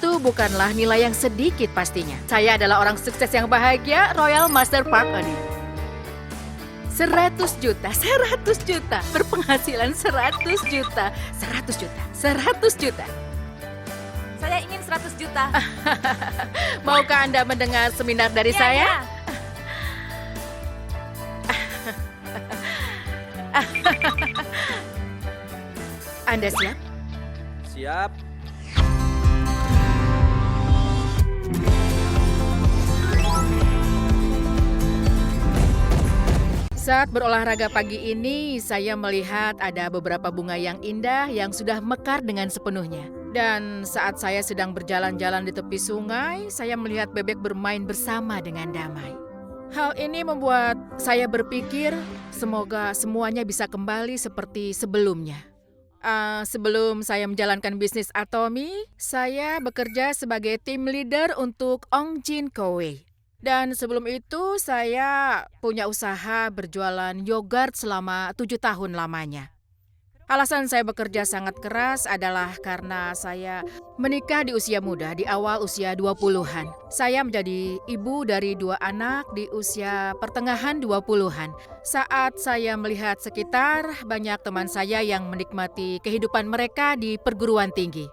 itu bukanlah nilai yang sedikit pastinya. Saya adalah orang sukses yang bahagia, Royal Master Park Adi. 100 juta, 100 juta, berpenghasilan 100 juta, 100 juta, 100 juta. Saya ingin 100 juta. Maukah Anda mendengar seminar dari saya? Anda siap? Siap. Saat berolahraga pagi ini, saya melihat ada beberapa bunga yang indah yang sudah mekar dengan sepenuhnya. Dan saat saya sedang berjalan-jalan di tepi sungai, saya melihat bebek bermain bersama dengan damai. Hal ini membuat saya berpikir, semoga semuanya bisa kembali seperti sebelumnya. Sebelum saya menjalankan bisnis Atomy, saya bekerja sebagai tim leader untuk Ong Jin Kowe. Dan sebelum itu saya punya usaha berjualan yogurt selama 7 tahun lamanya. Alasan saya bekerja sangat keras adalah karena saya menikah di usia muda, di awal usia 20-an. Saya menjadi ibu dari 2 anak di usia pertengahan 20-an. Saat saya melihat sekitar, banyak teman saya yang menikmati kehidupan mereka di perguruan tinggi.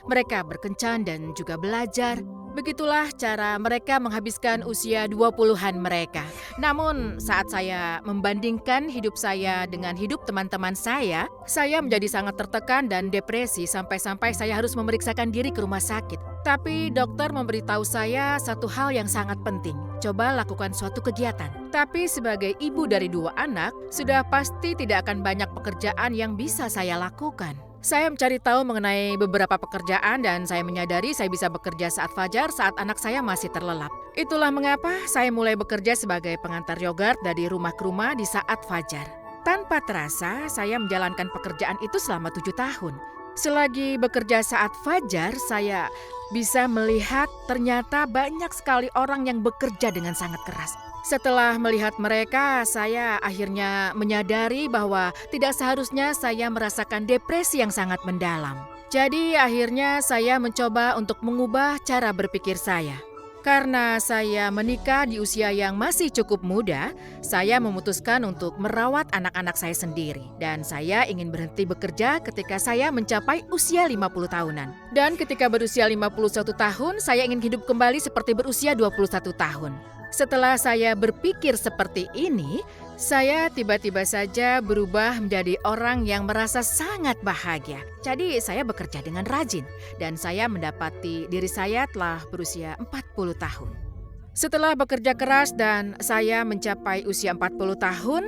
Mereka berkencan dan juga belajar. Begitulah cara mereka menghabiskan usia 20-an mereka. Namun saat saya membandingkan hidup saya dengan hidup teman-teman saya menjadi sangat tertekan dan depresi sampai-sampai saya harus memeriksakan diri ke rumah sakit. Tapi dokter memberitahu saya satu hal yang sangat penting. Coba lakukan suatu kegiatan. Tapi sebagai ibu dari 2 anak, sudah pasti tidak akan banyak pekerjaan yang bisa saya lakukan. Saya mencari tahu mengenai beberapa pekerjaan dan saya menyadari saya bisa bekerja saat fajar saat anak saya masih terlelap. Itulah mengapa saya mulai bekerja sebagai pengantar yogurt dari rumah ke rumah di saat fajar. Tanpa terasa, saya menjalankan pekerjaan itu selama 7 tahun. Selagi bekerja saat fajar, saya bisa melihat ternyata banyak sekali orang yang bekerja dengan sangat keras. Setelah melihat mereka, saya akhirnya menyadari bahwa tidak seharusnya saya merasakan depresi yang sangat mendalam. Jadi akhirnya saya mencoba untuk mengubah cara berpikir saya. Karena saya menikah di usia yang masih cukup muda, saya memutuskan untuk merawat anak-anak saya sendiri. Dan saya ingin berhenti bekerja ketika saya mencapai usia 50 tahunan. Dan ketika berusia 51 tahun, saya ingin hidup kembali seperti berusia 21 tahun. Setelah saya berpikir seperti ini, saya tiba-tiba saja berubah menjadi orang yang merasa sangat bahagia. Jadi saya bekerja dengan rajin dan saya mendapati diri saya telah berusia 40 tahun. Setelah bekerja keras dan saya mencapai usia 40 tahun,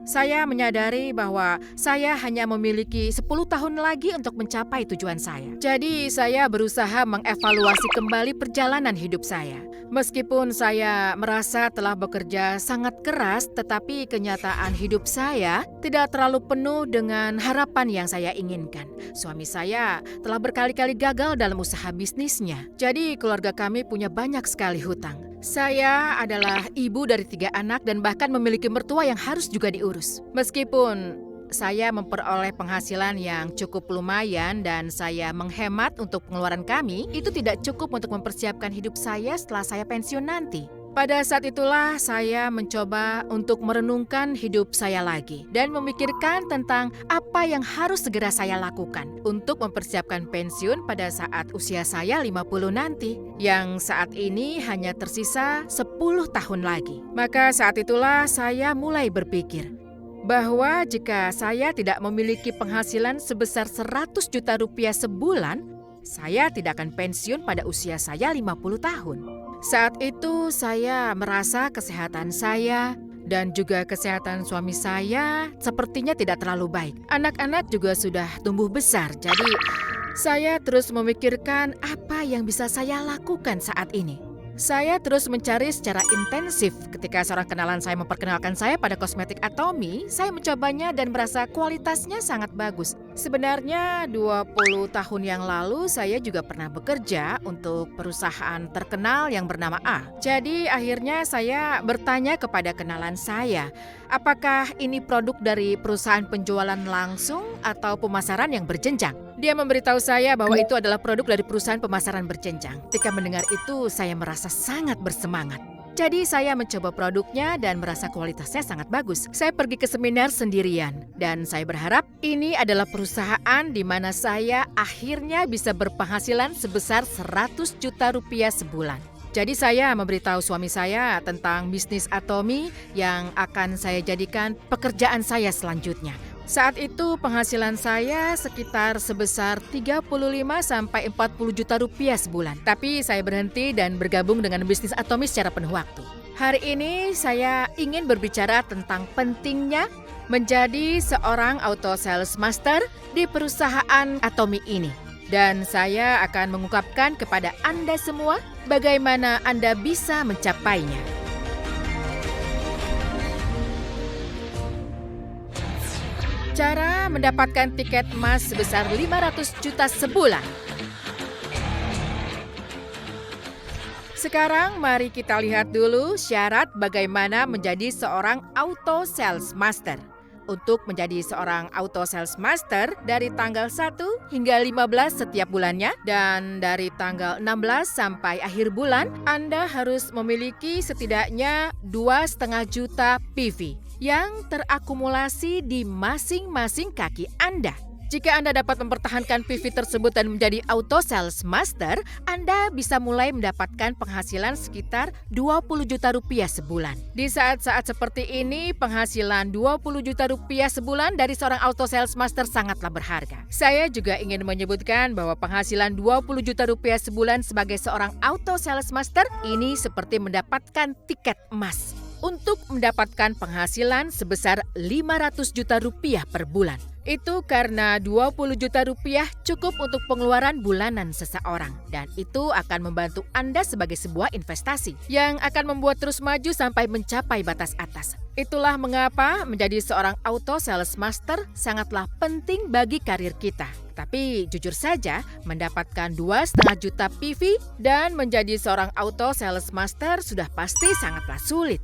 saya menyadari bahwa saya hanya memiliki 10 tahun lagi untuk mencapai tujuan saya. Jadi saya berusaha mengevaluasi kembali perjalanan hidup saya. Meskipun saya merasa telah bekerja sangat keras, tetapi kenyataan hidup saya tidak terlalu penuh dengan harapan yang saya inginkan. Suami saya telah berkali-kali gagal dalam usaha bisnisnya. Jadi keluarga kami punya banyak sekali hutang. Saya adalah ibu dari 3 anak dan bahkan memiliki mertua yang harus juga diurus. Meskipun saya memperoleh penghasilan yang cukup lumayan dan saya menghemat untuk pengeluaran kami, itu tidak cukup untuk mempersiapkan hidup saya setelah saya pensiun nanti. Pada saat itulah saya mencoba untuk merenungkan hidup saya lagi dan memikirkan tentang apa yang harus segera saya lakukan untuk mempersiapkan pensiun pada saat usia saya 50 nanti, yang saat ini hanya tersisa 10 tahun lagi. Maka saat itulah saya mulai berpikir bahwa jika saya tidak memiliki penghasilan sebesar 100 juta rupiah sebulan, saya tidak akan pensiun pada usia saya 50 tahun. Saat itu saya merasa kesehatan saya dan juga kesehatan suami saya sepertinya tidak terlalu baik. Anak-anak juga sudah tumbuh besar, jadi saya terus memikirkan apa yang bisa saya lakukan saat ini. Saya terus mencari secara intensif. Ketika seorang kenalan saya memperkenalkan saya pada kosmetik Atomy, saya mencobanya dan merasa kualitasnya sangat bagus. Sebenarnya 20 tahun yang lalu saya juga pernah bekerja untuk perusahaan terkenal yang bernama A. Jadi akhirnya saya bertanya kepada kenalan saya, apakah ini produk dari perusahaan penjualan langsung atau pemasaran yang berjenjang? Dia memberitahu saya bahwa itu adalah produk dari perusahaan pemasaran berjenjang. Ketika mendengar itu, saya merasa sangat bersemangat. Jadi saya mencoba produknya dan merasa kualitasnya sangat bagus. Saya pergi ke seminar sendirian dan saya berharap ini adalah perusahaan di mana saya akhirnya bisa berpenghasilan sebesar 100 juta rupiah sebulan. Jadi saya memberitahu suami saya tentang bisnis Atomy yang akan saya jadikan pekerjaan saya selanjutnya. Saat itu penghasilan saya sekitar sebesar 35 sampai 40 juta rupiah sebulan. Tapi saya berhenti dan bergabung dengan bisnis Atomy secara penuh waktu. Hari ini saya ingin berbicara tentang pentingnya menjadi seorang auto sales master di perusahaan Atomy ini. Dan saya akan mengungkapkan kepada Anda semua bagaimana Anda bisa mencapainya. Cara mendapatkan tiket emas sebesar 500 juta sebulan. Sekarang mari kita lihat dulu syarat bagaimana menjadi seorang auto sales master. Untuk menjadi seorang auto sales master dari tanggal 1 hingga 15 setiap bulannya dan dari tanggal 16 sampai akhir bulan, Anda harus memiliki setidaknya 2,5 juta PV yang terakumulasi di masing-masing kaki Anda. Jika Anda dapat mempertahankan PV tersebut dan menjadi auto sales master, Anda bisa mulai mendapatkan penghasilan sekitar 20 juta rupiah sebulan. Di saat-saat seperti ini, penghasilan 20 juta rupiah sebulan dari seorang auto sales master sangatlah berharga. Saya juga ingin menyebutkan bahwa penghasilan 20 juta rupiah sebulan sebagai seorang auto sales master ini seperti mendapatkan tiket emas. Untuk mendapatkan penghasilan sebesar 500 juta rupiah per bulan. Itu karena 20 juta rupiah cukup untuk pengeluaran bulanan seseorang. Dan itu akan membantu Anda sebagai sebuah investasi yang akan membuat terus maju sampai mencapai batas atas. Itulah mengapa menjadi seorang auto sales master sangatlah penting bagi karir kita. Tapi jujur saja, mendapatkan 2,5 juta PV dan menjadi seorang auto sales master sudah pasti sangatlah sulit.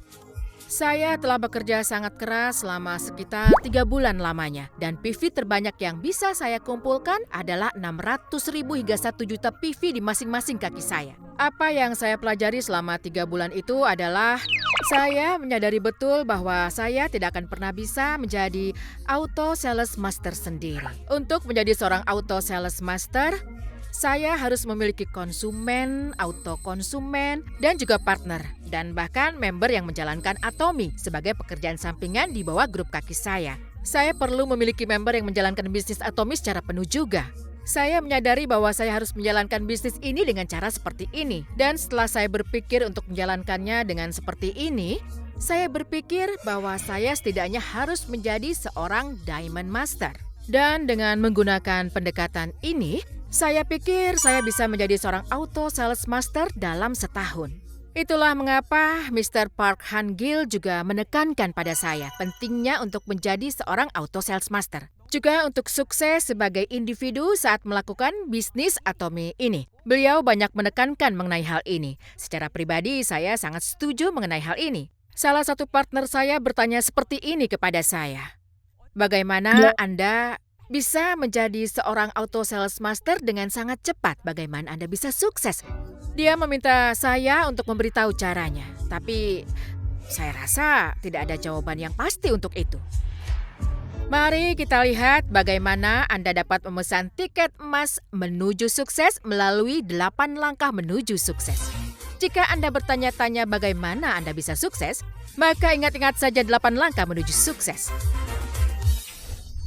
Saya telah bekerja sangat keras selama sekitar 3 bulan lamanya dan PV terbanyak yang bisa saya kumpulkan adalah 600.000 hingga 1 juta PV di masing-masing kaki saya. Apa yang saya pelajari selama 3 bulan itu adalah saya menyadari betul bahwa saya tidak akan pernah bisa menjadi auto sales master sendiri. Untuk menjadi seorang auto sales master, saya harus memiliki konsumen, auto konsumen, dan juga partner, dan bahkan member yang menjalankan Atomy sebagai pekerjaan sampingan di bawah grup kaki saya. Saya perlu memiliki member yang menjalankan bisnis Atomy secara penuh juga. Saya menyadari bahwa saya harus menjalankan bisnis ini dengan cara seperti ini. Dan setelah saya berpikir untuk menjalankannya dengan seperti ini, saya berpikir bahwa saya setidaknya harus menjadi seorang Diamond Master. Dan dengan menggunakan pendekatan ini, saya pikir saya bisa menjadi seorang auto sales master dalam setahun. Itulah mengapa Mr. Park Han-gil juga menekankan pada saya pentingnya untuk menjadi seorang auto sales master. Juga untuk sukses sebagai individu saat melakukan bisnis Atomy ini. Beliau banyak menekankan mengenai hal ini. Secara pribadi saya sangat setuju mengenai hal ini. Salah satu partner saya bertanya seperti ini kepada saya. Bagaimana Anda bisa menjadi seorang auto sales master dengan sangat cepat? Bagaimana Anda bisa sukses? Dia meminta saya untuk memberitahu caranya. Tapi saya rasa tidak ada jawaban yang pasti untuk itu. Mari kita lihat bagaimana Anda dapat memesan tiket emas menuju sukses melalui 8 langkah menuju sukses. Jika Anda bertanya-tanya bagaimana Anda bisa sukses, maka ingat-ingat saja 8 langkah menuju sukses.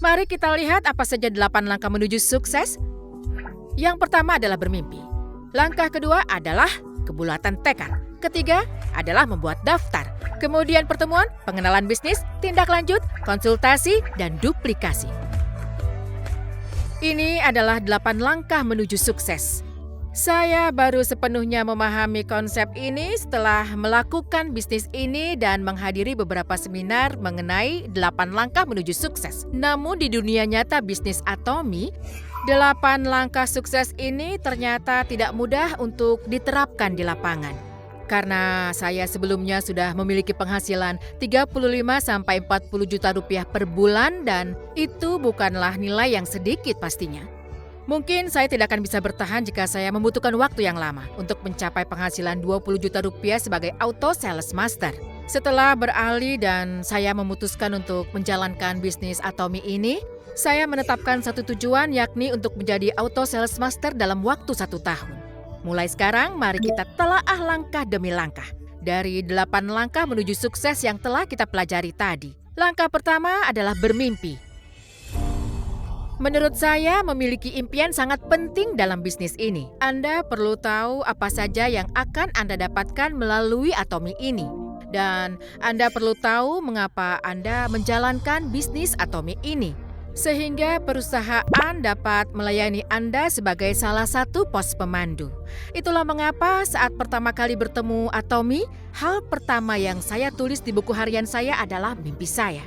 Mari kita lihat apa saja 8 langkah menuju sukses. Yang pertama adalah bermimpi. Langkah kedua adalah kebulatan tekad. Ketiga adalah membuat daftar. Kemudian pertemuan, pengenalan bisnis, tindak lanjut, konsultasi, dan duplikasi. Ini adalah 8 langkah menuju sukses. Saya baru sepenuhnya memahami konsep ini setelah melakukan bisnis ini dan menghadiri beberapa seminar mengenai 8 langkah menuju sukses. Namun di dunia nyata bisnis Atomy, 8 langkah sukses ini ternyata tidak mudah untuk diterapkan di lapangan. Karena saya sebelumnya sudah memiliki penghasilan 35-40 juta rupiah per bulan dan itu bukanlah nilai yang sedikit pastinya. Mungkin saya tidak akan bisa bertahan jika saya membutuhkan waktu yang lama untuk mencapai penghasilan 20 juta rupiah sebagai auto sales master. Setelah beralih dan saya memutuskan untuk menjalankan bisnis Atomy ini, saya menetapkan satu tujuan yakni untuk menjadi auto sales master dalam waktu 1 tahun. Mulai sekarang, mari kita telaah langkah demi langkah. Dari 8 langkah menuju sukses yang telah kita pelajari tadi. Langkah pertama adalah bermimpi. Menurut saya, memiliki impian sangat penting dalam bisnis ini. Anda perlu tahu apa saja yang akan Anda dapatkan melalui Atomy ini. Dan Anda perlu tahu mengapa Anda menjalankan bisnis Atomy ini. Sehingga perusahaan dapat melayani Anda sebagai salah satu pos pemandu. Itulah mengapa saat pertama kali bertemu Atomy, hal pertama yang saya tulis di buku harian saya adalah mimpi saya.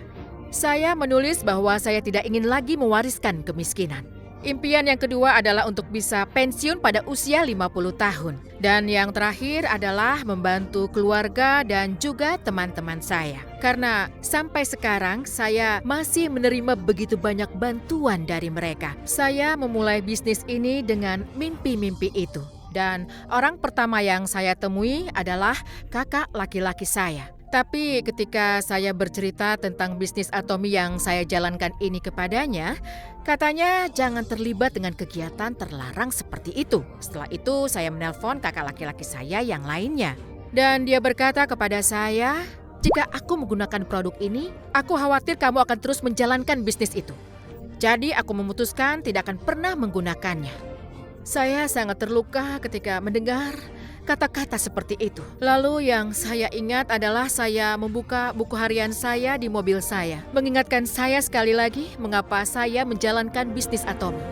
Saya menulis bahwa saya tidak ingin lagi mewariskan kemiskinan. Impian yang kedua adalah untuk bisa pensiun pada usia 50 tahun. Dan yang terakhir adalah membantu keluarga dan juga teman-teman saya. Karena sampai sekarang saya masih menerima begitu banyak bantuan dari mereka. Saya memulai bisnis ini dengan mimpi-mimpi itu. Dan orang pertama yang saya temui adalah kakak laki-laki saya. Tapi ketika saya bercerita tentang bisnis Atomy yang saya jalankan ini kepadanya, katanya jangan terlibat dengan kegiatan terlarang seperti itu. Setelah itu saya menelpon kakak laki-laki saya yang lainnya. Dan dia berkata kepada saya, jika aku menggunakan produk ini, aku khawatir kamu akan terus menjalankan bisnis itu. Jadi aku memutuskan tidak akan pernah menggunakannya. Saya sangat terluka ketika mendengar kata-kata seperti itu. Lalu yang saya ingat adalah saya membuka buku harian saya di mobil saya. Mengingatkan saya sekali lagi mengapa saya menjalankan bisnis Atomy.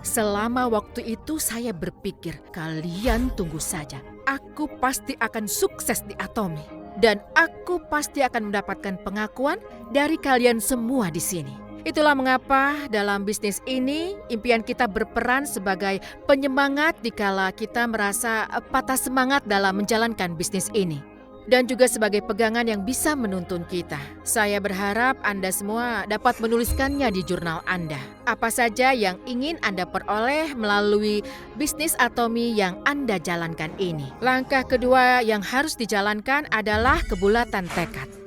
Selama waktu itu saya berpikir, kalian tunggu saja. Aku pasti akan sukses di Atomy. Dan aku pasti akan mendapatkan pengakuan dari kalian semua di sini. Itulah mengapa dalam bisnis ini impian kita berperan sebagai penyemangat dikala kita merasa patah semangat dalam menjalankan bisnis ini. Dan juga sebagai pegangan yang bisa menuntun kita. Saya berharap Anda semua dapat menuliskannya di jurnal Anda. Apa saja yang ingin Anda peroleh melalui bisnis Atomy yang Anda jalankan ini. Langkah kedua yang harus dijalankan adalah kebulatan tekad.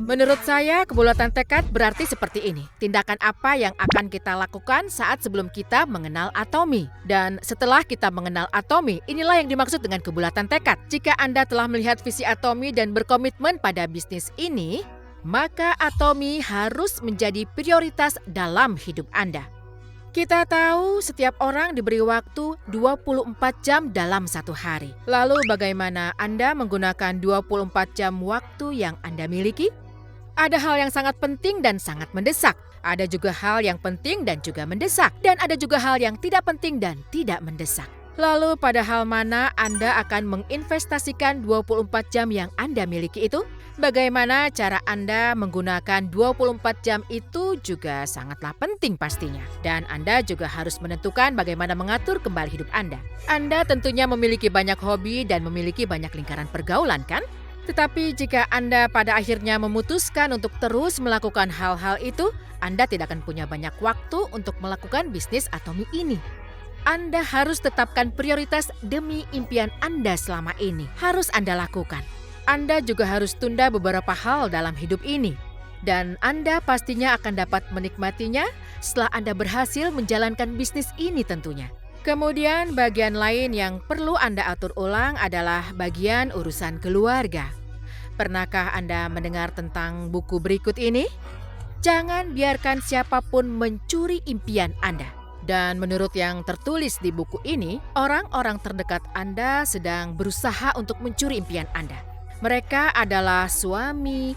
Menurut saya, kebulatan tekad berarti seperti ini. Tindakan apa yang akan kita lakukan saat sebelum kita mengenal Atomy. Dan setelah kita mengenal Atomy, inilah yang dimaksud dengan kebulatan tekad. Jika Anda telah melihat visi Atomy dan berkomitmen pada bisnis ini, maka Atomy harus menjadi prioritas dalam hidup Anda. Kita tahu setiap orang diberi waktu 24 jam dalam satu hari. Lalu bagaimana Anda menggunakan 24 jam waktu yang Anda miliki? Ada hal yang sangat penting dan sangat mendesak. Ada juga hal yang penting dan juga mendesak. Dan ada juga hal yang tidak penting dan tidak mendesak. Lalu pada hal mana Anda akan menginvestasikan 24 jam yang Anda miliki itu? Bagaimana cara Anda menggunakan 24 jam itu juga sangatlah penting pastinya. Dan Anda juga harus menentukan bagaimana mengatur kembali hidup Anda. Anda tentunya memiliki banyak hobi dan memiliki banyak lingkaran pergaulan, kan? Tetapi jika Anda pada akhirnya memutuskan untuk terus melakukan hal-hal itu, Anda tidak akan punya banyak waktu untuk melakukan bisnis Atomy ini. Anda harus tetapkan prioritas demi impian Anda selama ini. Harus Anda lakukan. Anda juga harus tunda beberapa hal dalam hidup ini. Dan Anda pastinya akan dapat menikmatinya setelah Anda berhasil menjalankan bisnis ini tentunya. Kemudian bagian lain yang perlu Anda atur ulang adalah bagian urusan keluarga. Pernahkah Anda mendengar tentang buku berikut ini? Jangan biarkan siapapun mencuri impian Anda. Dan menurut yang tertulis di buku ini, orang-orang terdekat Anda sedang berusaha untuk mencuri impian Anda. Mereka adalah suami,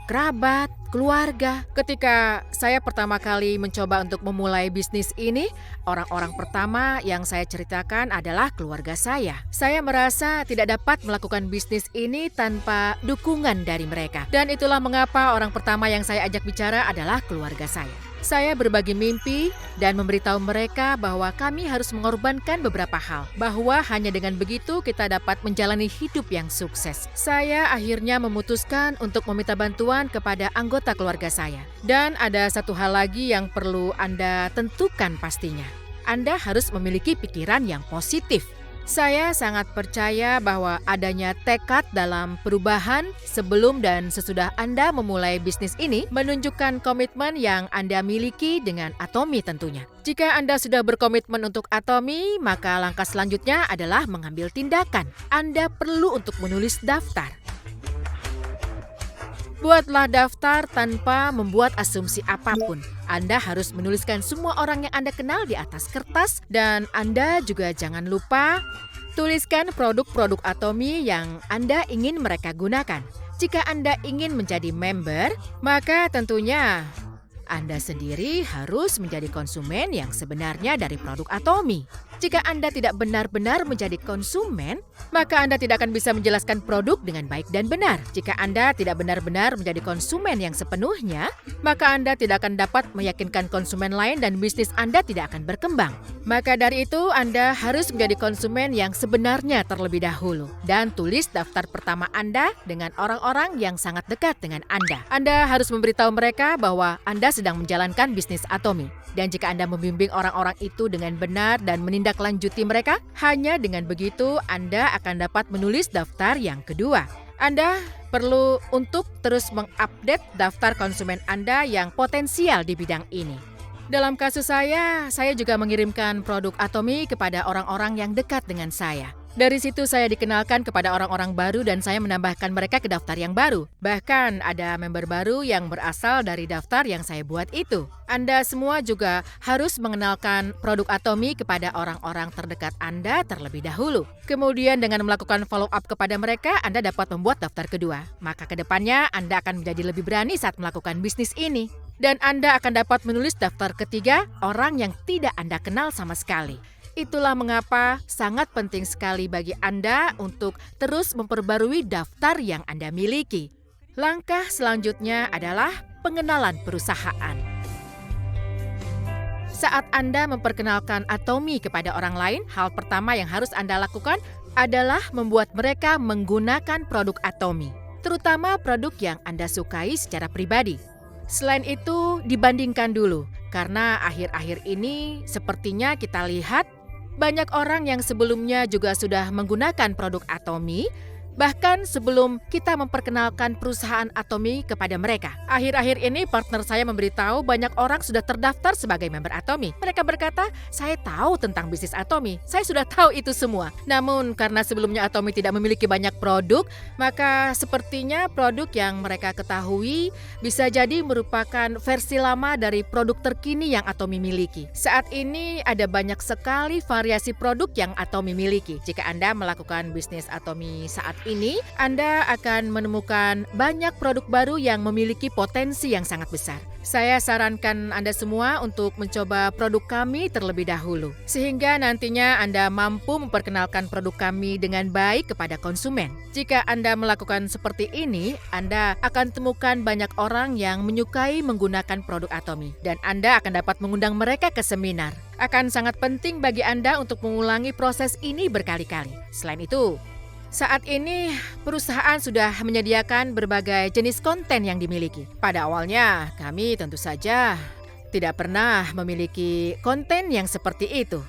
kerabat, keluarga. Ketika saya pertama kali mencoba untuk memulai bisnis ini, orang-orang pertama yang saya ceritakan adalah keluarga saya. Saya merasa tidak dapat melakukan bisnis ini tanpa dukungan dari mereka. Dan itulah mengapa orang pertama yang saya ajak bicara adalah keluarga saya. Saya berbagi mimpi dan memberitahu mereka bahwa kami harus mengorbankan beberapa hal, bahwa hanya dengan begitu kita dapat menjalani hidup yang sukses. Saya akhirnya memutuskan untuk meminta bantuan kepada anggota keluarga saya. Dan ada satu hal lagi yang perlu Anda tentukan pastinya. Anda harus memiliki pikiran yang positif. Saya sangat percaya bahwa adanya tekad dalam perubahan sebelum dan sesudah Anda memulai bisnis ini menunjukkan komitmen yang Anda miliki dengan Atomy tentunya. Jika Anda sudah berkomitmen untuk Atomy, maka langkah selanjutnya adalah mengambil tindakan. Anda perlu untuk menulis daftar. Buatlah daftar tanpa membuat asumsi apapun. Anda harus menuliskan semua orang yang Anda kenal di atas kertas dan Anda juga jangan lupa tuliskan produk-produk Atomy yang Anda ingin mereka gunakan. Jika Anda ingin menjadi member, maka tentunya Anda sendiri harus menjadi konsumen yang sebenarnya dari produk Atomy. Jika Anda tidak benar-benar menjadi konsumen, maka Anda tidak akan bisa menjelaskan produk dengan baik dan benar. Jika Anda tidak benar-benar menjadi konsumen yang sepenuhnya, maka Anda tidak akan dapat meyakinkan konsumen lain dan bisnis Anda tidak akan berkembang. Maka dari itu, Anda harus menjadi konsumen yang sebenarnya terlebih dahulu. Dan tulis daftar pertama Anda dengan orang-orang yang sangat dekat dengan Anda. Anda harus memberitahu mereka bahwa Anda sedang menjalankan bisnis Atomy. Dan jika Anda membimbing orang-orang itu dengan benar dan menindaklanjuti mereka, hanya dengan begitu Anda akan dapat menulis daftar yang kedua. Anda perlu untuk terus mengupdate daftar konsumen Anda yang potensial di bidang ini. Dalam kasus saya juga mengirimkan produk Atomy kepada orang-orang yang dekat dengan saya. Dari situ saya dikenalkan kepada orang-orang baru dan saya menambahkan mereka ke daftar yang baru. Bahkan ada member baru yang berasal dari daftar yang saya buat itu. Anda semua juga harus mengenalkan produk Atomy kepada orang-orang terdekat Anda terlebih dahulu. Kemudian dengan melakukan follow up kepada mereka, Anda dapat membuat daftar kedua. Maka ke depannya Anda akan menjadi lebih berani saat melakukan bisnis ini. Dan Anda akan dapat menulis daftar ketiga orang yang tidak Anda kenal sama sekali. Itulah mengapa sangat penting sekali bagi Anda untuk terus memperbarui daftar yang Anda miliki. Langkah selanjutnya adalah pengenalan perusahaan. Saat Anda memperkenalkan Atomy kepada orang lain, hal pertama yang harus Anda lakukan adalah membuat mereka menggunakan produk Atomy, terutama produk yang Anda sukai secara pribadi. Selain itu, dibandingkan dulu, karena akhir-akhir ini sepertinya kita lihat banyak orang yang sebelumnya juga sudah menggunakan produk Atomy, bahkan sebelum kita memperkenalkan perusahaan Atomy kepada mereka. Akhir-akhir ini partner saya memberitahu banyak orang sudah terdaftar sebagai member Atomy. Mereka berkata, saya tahu tentang bisnis Atomy, saya sudah tahu itu semua. Namun karena sebelumnya Atomy tidak memiliki banyak produk, maka sepertinya produk yang mereka ketahui bisa jadi merupakan versi lama dari produk terkini yang Atomy miliki. Saat ini ada banyak sekali variasi produk yang Atomy miliki. Jika Anda melakukan bisnis Atomy saat ini, Anda akan menemukan banyak produk baru yang memiliki potensi yang sangat besar. Saya sarankan Anda semua untuk mencoba produk kami terlebih dahulu, sehingga nantinya Anda mampu memperkenalkan produk kami dengan baik kepada konsumen. Jika Anda melakukan seperti ini, Anda akan temukan banyak orang yang menyukai menggunakan produk Atomy, dan Anda akan dapat mengundang mereka ke seminar. Akan sangat penting bagi Anda untuk mengulangi proses ini berkali-kali. Selain itu, saat ini, perusahaan sudah menyediakan berbagai jenis konten yang dimiliki. Pada awalnya, kami tentu saja tidak pernah memiliki konten yang seperti itu.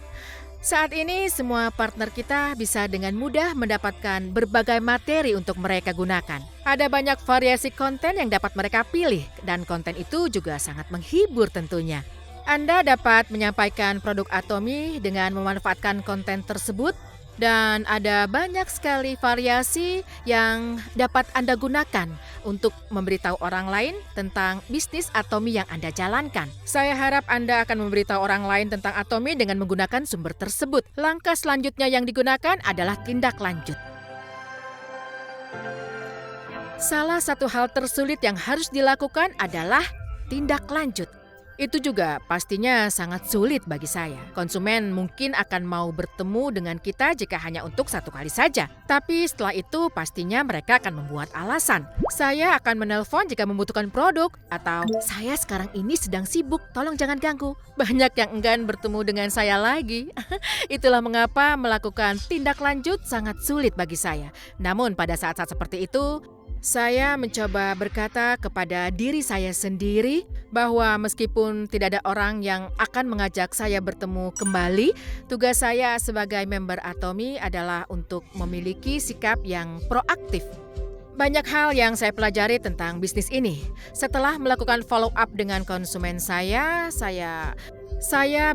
Saat ini, semua partner kita bisa dengan mudah mendapatkan berbagai materi untuk mereka gunakan. Ada banyak variasi konten yang dapat mereka pilih, dan konten itu juga sangat menghibur tentunya. Anda dapat menyampaikan produk Atomy dengan memanfaatkan konten tersebut, dan ada banyak sekali variasi yang dapat Anda gunakan untuk memberitahu orang lain tentang bisnis Atomy yang Anda jalankan. Saya harap Anda akan memberitahu orang lain tentang Atomy dengan menggunakan sumber tersebut. Langkah selanjutnya yang digunakan adalah tindak lanjut. Salah satu hal tersulit yang harus dilakukan adalah tindak lanjut. Itu juga pastinya sangat sulit bagi saya. Konsumen mungkin akan mau bertemu dengan kita jika hanya untuk satu kali saja. Tapi setelah itu pastinya mereka akan membuat alasan. Saya akan menelpon jika membutuhkan produk, atau saya sekarang ini sedang sibuk, tolong jangan ganggu. Banyak yang enggan bertemu dengan saya lagi. Itulah mengapa melakukan tindak lanjut sangat sulit bagi saya. Namun pada saat-saat seperti itu, saya mencoba berkata kepada diri saya sendiri bahwa meskipun tidak ada orang yang akan mengajak saya bertemu kembali, tugas saya sebagai member Atomy adalah untuk memiliki sikap yang proaktif. Banyak hal yang saya pelajari tentang bisnis ini. Setelah melakukan follow up dengan konsumen saya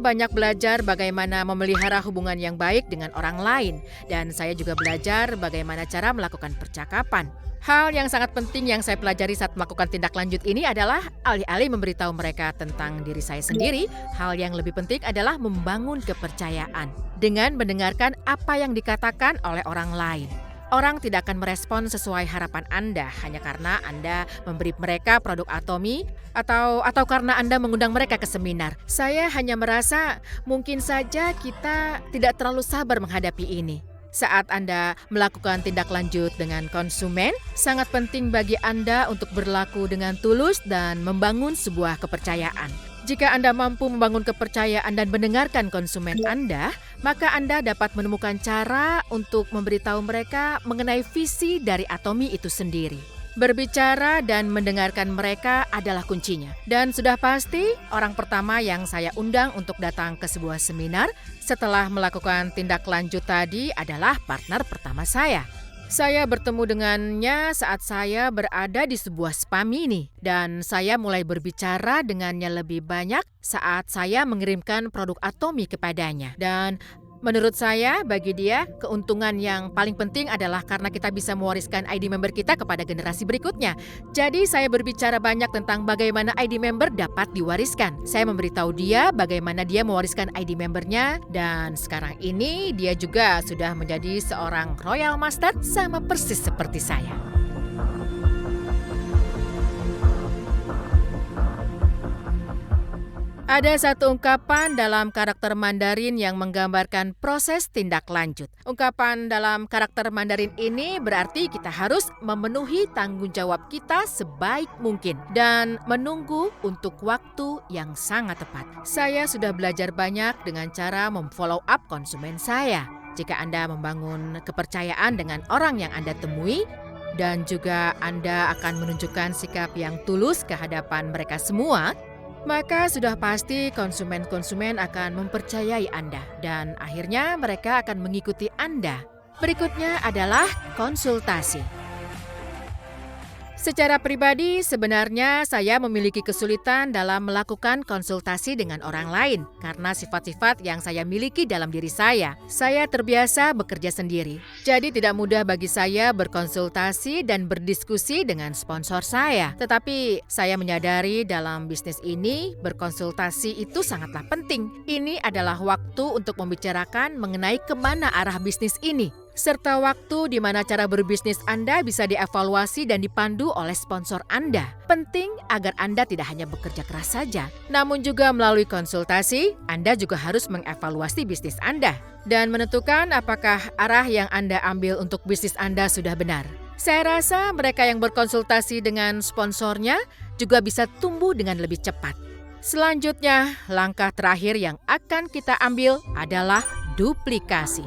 banyak belajar bagaimana memelihara hubungan yang baik dengan orang lain. Dan saya juga belajar bagaimana cara melakukan percakapan. Hal yang sangat penting yang saya pelajari saat melakukan tindak lanjut ini adalah alih-alih memberitahu mereka tentang diri saya sendiri, hal yang lebih penting adalah membangun kepercayaan dengan mendengarkan apa yang dikatakan oleh orang lain. Orang tidak akan merespon sesuai harapan Anda hanya karena Anda memberi mereka produk Atomy atau karena Anda mengundang mereka ke seminar. Saya hanya merasa mungkin saja kita tidak terlalu sabar menghadapi ini. Saat Anda melakukan tindak lanjut dengan konsumen, sangat penting bagi Anda untuk berlaku dengan tulus dan membangun sebuah kepercayaan. Jika Anda mampu membangun kepercayaan dan mendengarkan konsumen Anda, maka Anda dapat menemukan cara untuk memberitahu mereka mengenai visi dari Atomy itu sendiri. Berbicara dan mendengarkan mereka adalah kuncinya. Dan sudah pasti orang pertama yang saya undang untuk datang ke sebuah seminar setelah melakukan tindak lanjut tadi adalah partner pertama saya. Saya bertemu dengannya saat saya berada di sebuah spa mini dan saya mulai berbicara dengannya lebih banyak saat saya mengirimkan produk Atomy kepadanya. Dan menurut saya, bagi dia, keuntungan yang paling penting adalah karena kita bisa mewariskan ID member kita kepada generasi berikutnya. Jadi saya berbicara banyak tentang bagaimana ID member dapat diwariskan. Saya memberitahu dia bagaimana dia mewariskan ID membernya, dan sekarang ini dia juga sudah menjadi seorang Royal Master sama persis seperti saya. Ada satu ungkapan dalam karakter Mandarin yang menggambarkan proses tindak lanjut. Ungkapan dalam karakter Mandarin ini berarti kita harus memenuhi tanggung jawab kita sebaik mungkin dan menunggu untuk waktu yang sangat tepat. Saya sudah belajar banyak dengan cara memfollow up konsumen saya. Jika Anda membangun kepercayaan dengan orang yang Anda temui, dan juga Anda akan menunjukkan sikap yang tulus ke hadapan mereka semua, maka sudah pasti konsumen-konsumen akan mempercayai Anda dan akhirnya mereka akan mengikuti Anda. Berikutnya adalah konsultasi. Secara pribadi, sebenarnya saya memiliki kesulitan dalam melakukan konsultasi dengan orang lain karena sifat-sifat yang saya miliki dalam diri saya. Saya terbiasa bekerja sendiri, jadi tidak mudah bagi saya berkonsultasi dan berdiskusi dengan sponsor saya. Tetapi saya menyadari dalam bisnis ini, berkonsultasi itu sangatlah penting. Ini adalah waktu untuk membicarakan mengenai kemana arah bisnis ini, serta waktu di mana cara berbisnis Anda bisa dievaluasi dan dipandu oleh sponsor Anda. Penting agar Anda tidak hanya bekerja keras saja, namun juga melalui konsultasi, Anda juga harus mengevaluasi bisnis Anda dan menentukan apakah arah yang Anda ambil untuk bisnis Anda sudah benar. Saya rasa mereka yang berkonsultasi dengan sponsornya juga bisa tumbuh dengan lebih cepat. Selanjutnya, langkah terakhir yang akan kita ambil adalah duplikasi.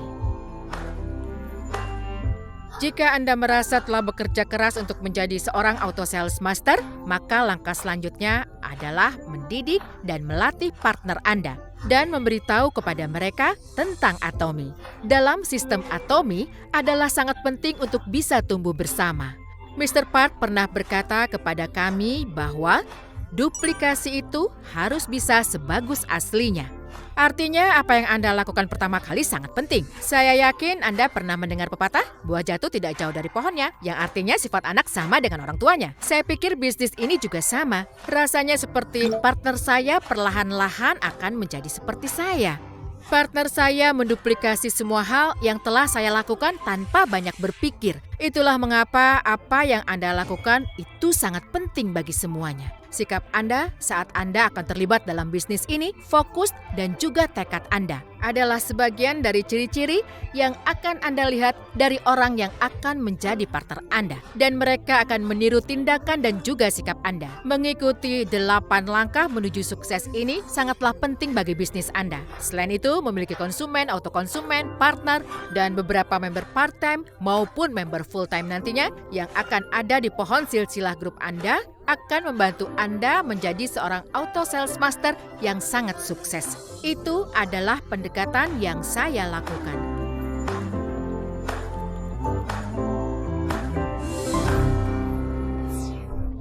Jika Anda merasa telah bekerja keras untuk menjadi seorang auto sales master, maka langkah selanjutnya adalah mendidik dan melatih partner Anda dan memberitahu kepada mereka tentang Atomy. Dalam sistem Atomy adalah sangat penting untuk bisa tumbuh bersama. Mr. Park pernah berkata kepada kami bahwa duplikasi itu harus bisa sebagus aslinya. Artinya apa yang Anda lakukan pertama kali sangat penting. Saya yakin Anda pernah mendengar pepatah, buah jatuh tidak jauh dari pohonnya, yang artinya sifat anak sama dengan orang tuanya. Saya pikir bisnis ini juga sama. Rasanya seperti partner saya perlahan-lahan akan menjadi seperti saya. Partner saya menduplikasi semua hal yang telah saya lakukan tanpa banyak berpikir. Itulah mengapa apa yang Anda lakukan itu sangat penting bagi semuanya. Sikap Anda saat Anda akan terlibat dalam bisnis ini, fokus dan juga tekad Anda adalah sebagian dari ciri-ciri yang akan Anda lihat dari orang yang akan menjadi partner Anda. Dan mereka akan meniru tindakan dan juga sikap Anda. Mengikuti 8 langkah menuju sukses ini sangatlah penting bagi bisnis Anda. Selain itu, memiliki konsumen, autokonsumen, partner, dan beberapa member part-time maupun member full-time nantinya yang akan ada di pohon silsilah grup Anda akan membantu Anda menjadi seorang auto sales master yang sangat sukses. Itu adalah pendekatan yang saya lakukan.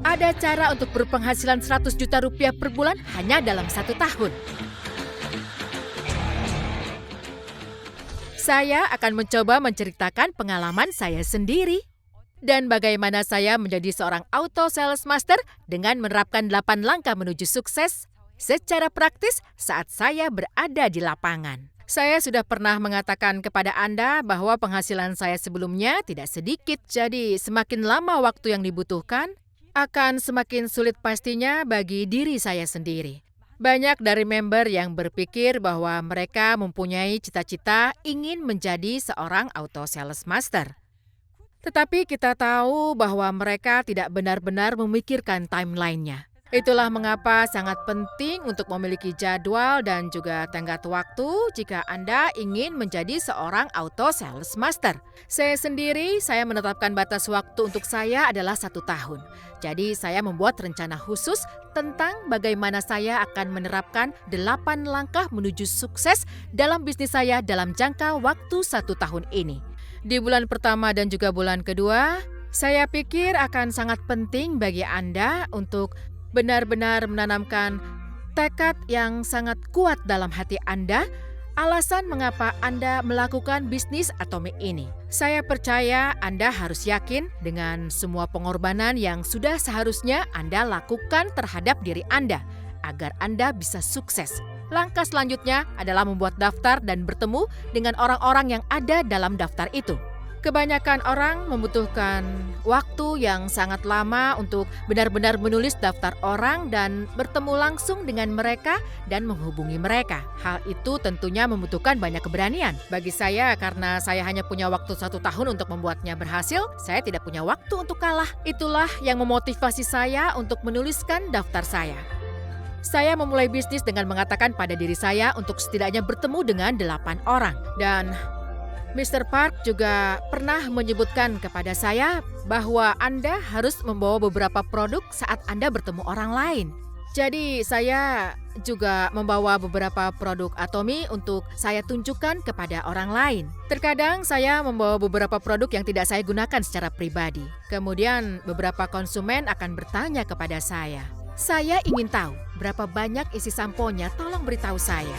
Ada cara untuk berpenghasilan 100 juta rupiah per bulan hanya dalam 1 tahun. Saya akan mencoba menceritakan pengalaman saya sendiri. Dan bagaimana saya menjadi seorang auto sales master dengan menerapkan 8 langkah menuju sukses secara praktis saat saya berada di lapangan. Saya sudah pernah mengatakan kepada Anda bahwa penghasilan saya sebelumnya tidak sedikit. Jadi semakin lama waktu yang dibutuhkan, akan semakin sulit pastinya bagi diri saya sendiri. Banyak dari member yang berpikir bahwa mereka mempunyai cita-cita ingin menjadi seorang auto sales master. Tetapi kita tahu bahwa mereka tidak benar-benar memikirkan timeline-nya. Itulah mengapa sangat penting untuk memiliki jadwal dan juga tenggat waktu jika Anda ingin menjadi seorang auto sales master. Saya menetapkan batas waktu untuk saya adalah 1 tahun. Jadi saya membuat rencana khusus tentang bagaimana saya akan menerapkan 8 langkah menuju sukses dalam bisnis saya dalam jangka waktu 1 tahun ini. Di bulan pertama dan juga bulan kedua, saya pikir akan sangat penting bagi Anda untuk benar-benar menanamkan tekad yang sangat kuat dalam hati Anda, alasan mengapa Anda melakukan bisnis Atomic ini. Saya percaya Anda harus yakin dengan semua pengorbanan yang sudah seharusnya Anda lakukan terhadap diri Anda, agar Anda bisa sukses. Langkah selanjutnya adalah membuat daftar dan bertemu dengan orang-orang yang ada dalam daftar itu. Kebanyakan orang membutuhkan waktu yang sangat lama untuk benar-benar menulis daftar orang dan bertemu langsung dengan mereka dan menghubungi mereka. Hal itu tentunya membutuhkan banyak keberanian. Bagi saya, karena saya hanya punya waktu 1 tahun untuk membuatnya berhasil, saya tidak punya waktu untuk kalah. Itulah yang memotivasi saya untuk menuliskan daftar saya. Saya memulai bisnis dengan mengatakan pada diri saya untuk setidaknya bertemu dengan 8 orang. Dan Mr. Park juga pernah menyebutkan kepada saya bahwa Anda harus membawa beberapa produk saat Anda bertemu orang lain. Jadi saya juga membawa beberapa produk Atomy untuk saya tunjukkan kepada orang lain. Terkadang saya membawa beberapa produk yang tidak saya gunakan secara pribadi. Kemudian beberapa konsumen akan bertanya kepada saya. Saya ingin tahu berapa banyak isi samponya, tolong beritahu saya.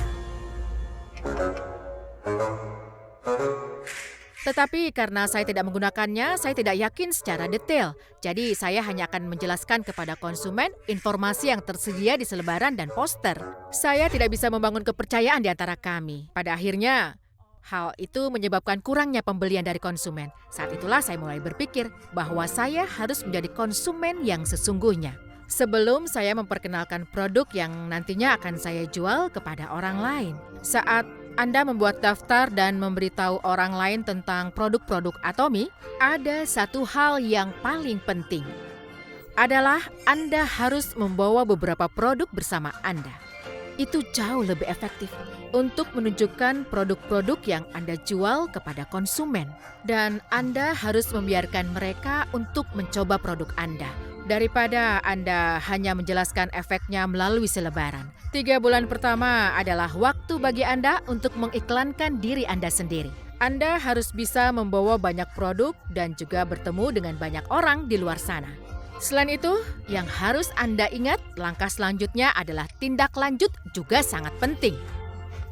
Tetapi karena saya tidak menggunakannya, saya tidak yakin secara detail. Jadi saya hanya akan menjelaskan kepada konsumen informasi yang tersedia di selebaran dan poster. Saya tidak bisa membangun kepercayaan di antara kami. Pada akhirnya, hal itu menyebabkan kurangnya pembelian dari konsumen. Saat itulah saya mulai berpikir bahwa saya harus menjadi konsumen yang sesungguhnya. Sebelum saya memperkenalkan produk yang nantinya akan saya jual kepada orang lain. Saat Anda membuat daftar dan memberitahu orang lain tentang produk-produk Atomy, ada satu hal yang paling penting. Adalah Anda harus membawa beberapa produk bersama Anda. Itu jauh lebih efektif untuk menunjukkan produk-produk yang Anda jual kepada konsumen. Dan Anda harus membiarkan mereka untuk mencoba produk Anda. Daripada Anda hanya menjelaskan efeknya melalui selebaran. 3 bulan pertama adalah waktu bagi Anda untuk mengiklankan diri Anda sendiri. Anda harus bisa membawa banyak produk dan juga bertemu dengan banyak orang di luar sana. Selain itu, yang harus Anda ingat, langkah selanjutnya adalah tindak lanjut juga sangat penting.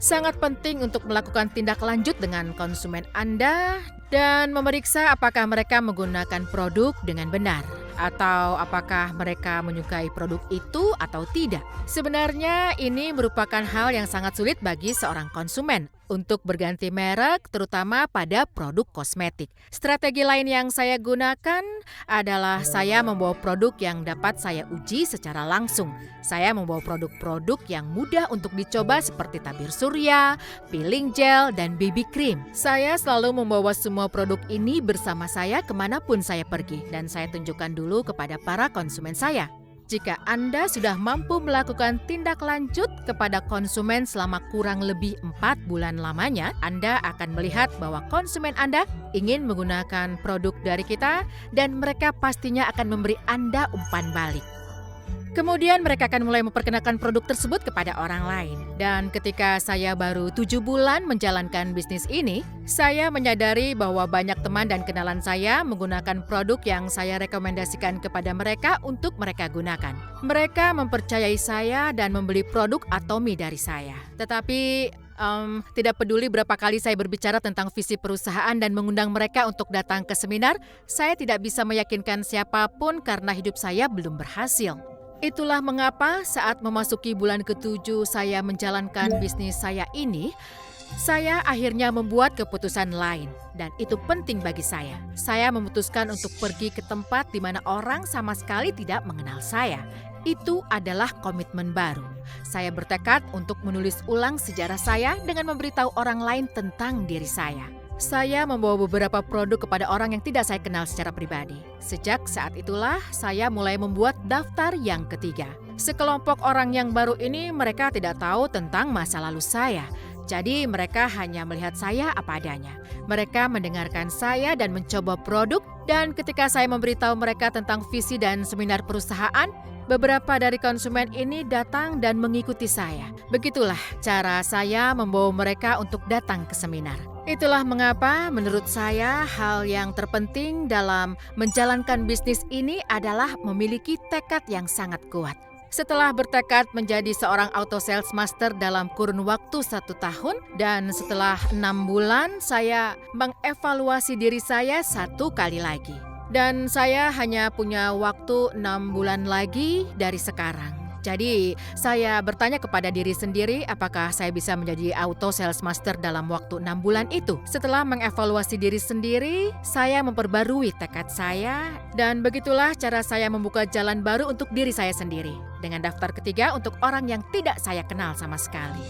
Sangat penting untuk melakukan tindak lanjut dengan konsumen Anda dan memeriksa apakah mereka menggunakan produk dengan benar. Atau apakah mereka menyukai produk itu atau tidak? Sebenarnya ini merupakan hal yang sangat sulit bagi seorang konsumen untuk berganti merek, terutama pada produk kosmetik. Strategi lain yang saya gunakan adalah saya membawa produk yang dapat saya uji secara langsung. Saya membawa produk-produk yang mudah untuk dicoba seperti tabir surya, peeling gel, dan BB cream. Saya selalu membawa semua produk ini bersama saya kemanapun saya pergi, dan saya tunjukkan dulu kepada para konsumen saya. Jika Anda sudah mampu melakukan tindak lanjut kepada konsumen selama kurang lebih 4 bulan lamanya, Anda akan melihat bahwa konsumen Anda ingin menggunakan produk dari kita dan mereka pastinya akan memberi Anda umpan balik. Kemudian mereka akan mulai memperkenalkan produk tersebut kepada orang lain. Dan ketika saya baru 7 bulan menjalankan bisnis ini, saya menyadari bahwa banyak teman dan kenalan saya menggunakan produk yang saya rekomendasikan kepada mereka untuk mereka gunakan. Mereka mempercayai saya dan membeli produk Atomy dari saya. Tetapi tidak peduli berapa kali saya berbicara tentang visi perusahaan dan mengundang mereka untuk datang ke seminar, saya tidak bisa meyakinkan siapapun karena hidup saya belum berhasil. Itulah mengapa saat memasuki bulan ke-7 saya menjalankan bisnis saya ini, saya akhirnya membuat keputusan lain dan itu penting bagi saya. Saya memutuskan untuk pergi ke tempat di mana orang sama sekali tidak mengenal saya. Itu adalah komitmen baru. Saya bertekad untuk menulis ulang sejarah saya dengan memberitahu orang lain tentang diri saya. Saya membawa beberapa produk kepada orang yang tidak saya kenal secara pribadi. Sejak saat itulah saya mulai membuat daftar yang ketiga. Sekelompok orang yang baru ini mereka tidak tahu tentang masa lalu saya. Jadi mereka hanya melihat saya apa adanya. Mereka mendengarkan saya dan mencoba produk, dan ketika saya memberitahu mereka tentang visi dan seminar perusahaan, beberapa dari konsumen ini datang dan mengikuti saya. Begitulah cara saya membawa mereka untuk datang ke seminar. Itulah mengapa menurut saya hal yang terpenting dalam menjalankan bisnis ini adalah memiliki tekad yang sangat kuat. Setelah bertekad menjadi seorang auto sales master dalam kurun waktu 1 tahun dan setelah 6 bulan saya mengevaluasi diri saya 1 kali lagi. Dan saya hanya punya waktu 6 bulan lagi dari sekarang. Jadi saya bertanya kepada diri sendiri apakah saya bisa menjadi auto sales master dalam waktu 6 bulan itu. Setelah mengevaluasi diri sendiri, saya memperbarui tekad saya dan begitulah cara saya membuka jalan baru untuk diri saya sendiri. Dengan daftar ketiga untuk orang yang tidak saya kenal sama sekali.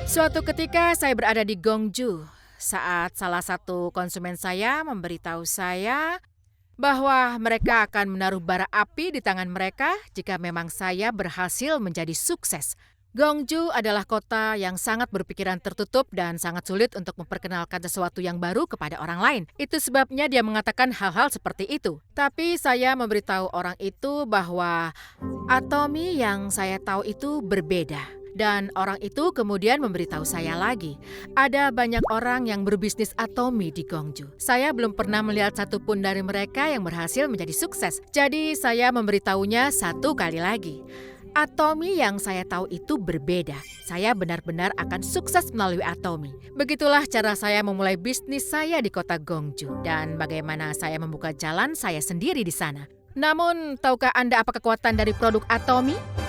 Suatu ketika saya berada di Gwangju saat salah satu konsumen saya memberitahu saya bahwa mereka akan menaruh bara api di tangan mereka jika memang saya berhasil menjadi sukses. Gwangju adalah kota yang sangat berpikiran tertutup dan sangat sulit untuk memperkenalkan sesuatu yang baru kepada orang lain. Itu sebabnya dia mengatakan hal-hal seperti itu. Tapi saya memberitahu orang itu bahwa Atomy yang saya tahu itu berbeda. Dan orang itu kemudian memberitahu saya lagi, ada banyak orang yang berbisnis Atomy di Gwangju. Saya belum pernah melihat satupun dari mereka yang berhasil menjadi sukses. Jadi saya memberitahunya 1 kali lagi. Atomy yang saya tahu itu berbeda. Saya benar-benar akan sukses melalui Atomy. Begitulah cara saya memulai bisnis saya di kota Gwangju dan bagaimana saya membuka jalan saya sendiri di sana. Namun, tahukah Anda apa kekuatan dari produk Atomy?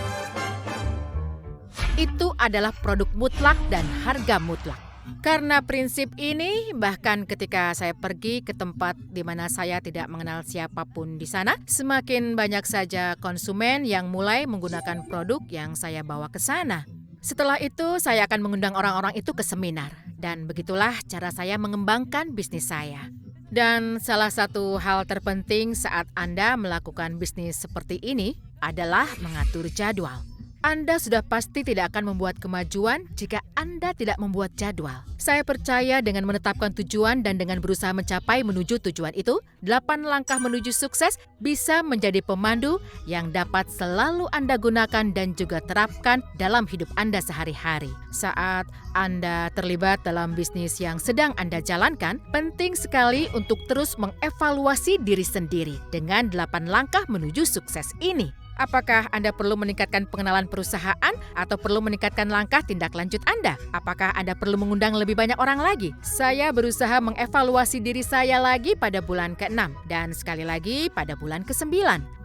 Itu adalah produk mutlak dan harga mutlak. Karena prinsip ini, bahkan ketika saya pergi ke tempat di mana saya tidak mengenal siapapun di sana, semakin banyak saja konsumen yang mulai menggunakan produk yang saya bawa ke sana. Setelah itu, saya akan mengundang orang-orang itu ke seminar. Dan begitulah cara saya mengembangkan bisnis saya. Dan salah satu hal terpenting saat Anda melakukan bisnis seperti ini adalah mengatur jadwal. Anda sudah pasti tidak akan membuat kemajuan jika Anda tidak membuat jadwal. Saya percaya dengan menetapkan tujuan dan dengan berusaha mencapai menuju tujuan itu, 8 langkah menuju sukses bisa menjadi pemandu yang dapat selalu Anda gunakan dan juga terapkan dalam hidup Anda sehari-hari. Saat Anda terlibat dalam bisnis yang sedang Anda jalankan, penting sekali untuk terus mengevaluasi diri sendiri dengan 8 langkah menuju sukses ini. Apakah Anda perlu meningkatkan pengenalan perusahaan atau perlu meningkatkan langkah tindak lanjut Anda? Apakah Anda perlu mengundang lebih banyak orang lagi? Saya berusaha mengevaluasi diri saya lagi pada bulan ke-6 dan sekali lagi pada bulan ke-9.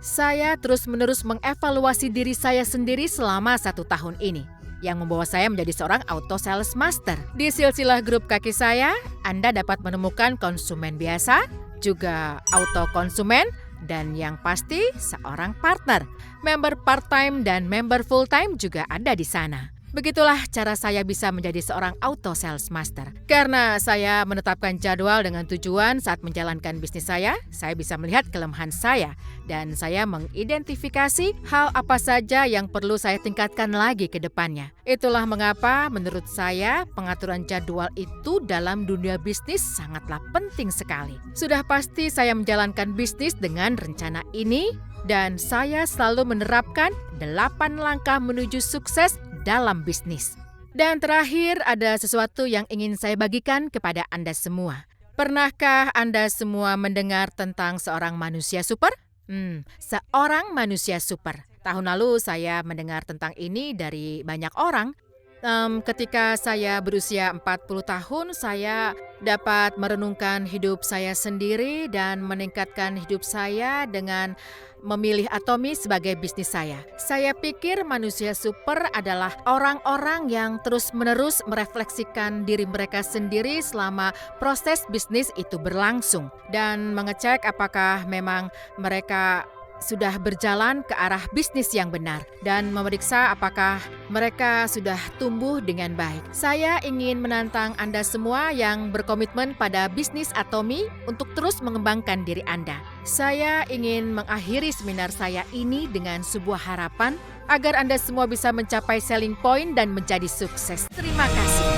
Saya terus-menerus mengevaluasi diri saya sendiri selama 1 tahun ini, yang membawa saya menjadi seorang auto sales master. Di silsilah grup kaki saya, Anda dapat menemukan konsumen biasa, juga auto konsumen, dan yang pasti seorang partner. Member part-time dan member full-time juga ada di sana. Begitulah cara saya bisa menjadi seorang auto sales master. Karena saya menetapkan jadwal dengan tujuan saat menjalankan bisnis saya bisa melihat kelemahan saya dan saya mengidentifikasi hal apa saja yang perlu saya tingkatkan lagi ke depannya. Itulah mengapa menurut saya pengaturan jadwal itu dalam dunia bisnis sangatlah penting sekali. Sudah pasti saya menjalankan bisnis dengan rencana ini dan saya selalu menerapkan 8 langkah menuju sukses dalam bisnis. Dan terakhir ada sesuatu yang ingin saya bagikan kepada Anda semua. Pernahkah Anda semua mendengar tentang seorang manusia super? Seorang manusia super. Tahun lalu saya mendengar tentang ini dari banyak orang. Ketika saya berusia 40 tahun, saya dapat merenungkan hidup saya sendiri dan meningkatkan hidup saya dengan memilih Atomi sebagai bisnis saya. Saya pikir manusia super adalah orang-orang yang terus-menerus merefleksikan diri mereka sendiri selama proses bisnis itu berlangsung dan mengecek apakah memang mereka sudah berjalan ke arah bisnis yang benar dan memeriksa apakah mereka sudah tumbuh dengan baik. Saya ingin menantang Anda semua yang berkomitmen pada bisnis Atomi untuk terus mengembangkan diri Anda. Saya ingin mengakhiri seminar saya ini dengan sebuah harapan agar Anda semua bisa mencapai selling point dan menjadi sukses. Terima kasih.